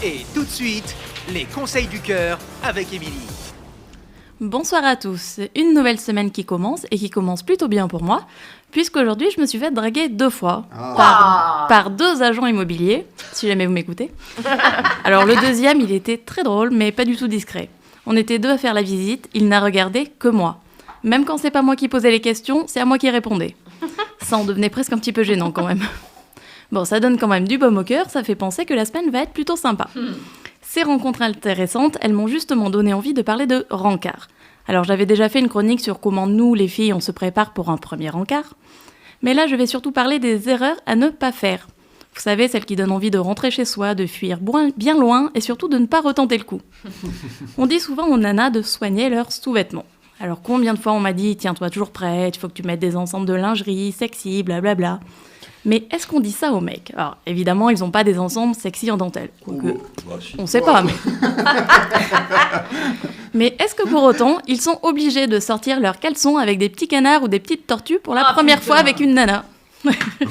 Et tout de suite, les conseils du cœur avec Émilie. Bonsoir à tous, une nouvelle semaine qui commence et qui commence plutôt bien pour moi, puisqu'aujourd'hui je me suis fait draguer 2 fois par 2 agents immobiliers, si jamais vous m'écoutez. Alors le deuxième, il était très drôle, mais pas du tout discret. On était 2 à faire la visite, il n'a regardé que moi. Même quand c'est pas moi qui posais les questions, c'est à moi qui répondais. Ça en devenait presque un petit peu gênant quand même. Bon, ça donne quand même du baume au cœur, ça fait penser que la semaine va être plutôt sympa. Ces rencontres intéressantes, elles m'ont justement donné envie de parler de rencard. Alors j'avais déjà fait une chronique sur comment nous, les filles, on se prépare pour un premier rencard. Mais là, je vais surtout parler des erreurs à ne pas faire. Vous savez, celles qui donnent envie de rentrer chez soi, de fuir bien loin et surtout de ne pas retenter le coup. On dit souvent aux nanas de soigner leurs sous-vêtements. Alors combien de fois on m'a dit « Tiens-toi toujours prête, il faut que tu mettes des ensembles de lingerie, sexy, blablabla ». Mais est-ce qu'on dit ça aux mecs ? Alors, évidemment, ils n'ont pas des ensembles sexy en dentelle. On ne sait pas, mais... Mais est-ce que pour autant, ils sont obligés de sortir leurs caleçons avec des petits canards ou des petites tortues pour la première fois avec une nana ?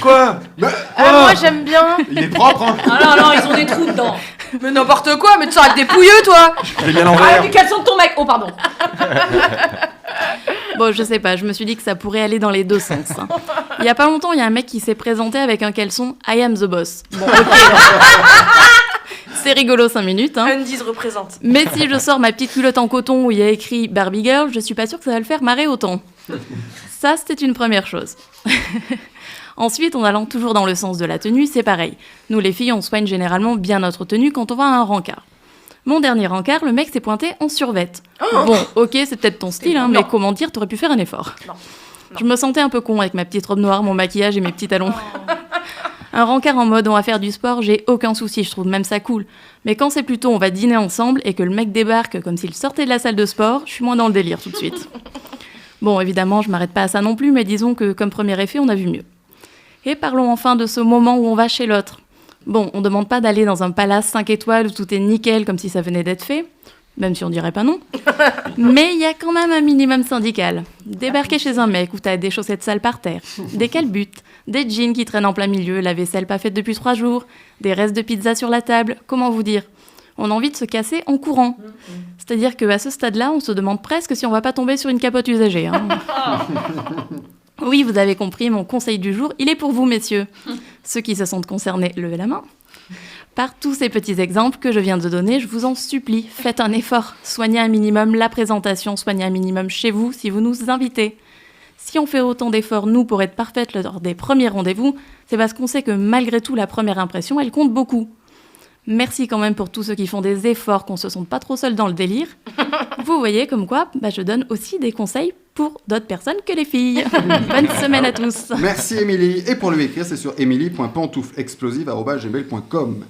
Quoi ? Moi j'aime bien. Il est propre, hein. Ah non, ils ont des trous dedans. Mais n'importe quoi, mais tu sors avec des pouilleux toi. J'ai bien Ah, l'envers. du caleçon de ton mec. Oh pardon. Bon, je sais pas, je me suis dit que ça pourrait aller dans les 2 sens. Hein. Il y a pas longtemps, il y a un mec qui s'est présenté avec un caleçon « I am the boss ». Bon, ok. C'est rigolo 5 minutes. Hein. Undies représente. Mais si je sors ma petite culotte en coton où il y a écrit « Barbie Girl », je suis pas sûre que ça va le faire marrer autant. Ça, c'était une première chose. Ensuite, en allant toujours dans le sens de la tenue, c'est pareil. Nous, les filles, on soigne généralement bien notre tenue quand on va à un rencard. Mon dernier rencard, le mec s'est pointé en survette. Bon, ok, c'est peut-être ton style, hein, mais comment dire, t'aurais pu faire un effort. Non. Je me sentais un peu con avec ma petite robe noire, mon maquillage et mes petits talons. Un rencard en mode on va faire du sport, j'ai aucun souci, je trouve même ça cool. Mais quand c'est plutôt on va dîner ensemble et que le mec débarque comme s'il sortait de la salle de sport, je suis moins dans le délire tout de suite. Bon, évidemment, je m'arrête pas à ça non plus, mais disons que comme premier effet, on a vu mieux. Et parlons enfin de ce moment où on va chez l'autre. Bon, on demande pas d'aller dans un palace 5 étoiles où tout est nickel comme si ça venait d'être fait, même si on dirait pas non. Mais il y a quand même un minimum syndical. Débarquer chez un mec où t'as des chaussettes sales par terre, des calbutes, des jeans qui traînent en plein milieu, la vaisselle pas faite depuis 3 jours, des restes de pizza sur la table, comment vous dire ? On a envie de se casser en courant. C'est-à-dire qu'à ce stade-là, on se demande presque si on va pas tomber sur une capote usagée. Hein. Oui, vous avez compris, mon conseil du jour, il est pour vous, messieurs. Ceux qui se sentent concernés, levez la main. Par tous ces petits exemples que je viens de donner, je vous en supplie, faites un effort. Soignez un minimum la présentation, soignez un minimum chez vous si vous nous invitez. Si on fait autant d'efforts, nous, pour être parfaites lors des premiers rendez-vous, c'est parce qu'on sait que malgré tout, la première impression, elle compte beaucoup. Merci quand même pour tous ceux qui font des efforts, qu'on se sente pas trop seul dans le délire. Vous voyez comme quoi, je donne aussi des conseils pour d'autres personnes que les filles. Bonne semaine à tous. Merci Émilie. Et pour lui écrire, c'est sur emily.pantouflexplosive@gmail.com.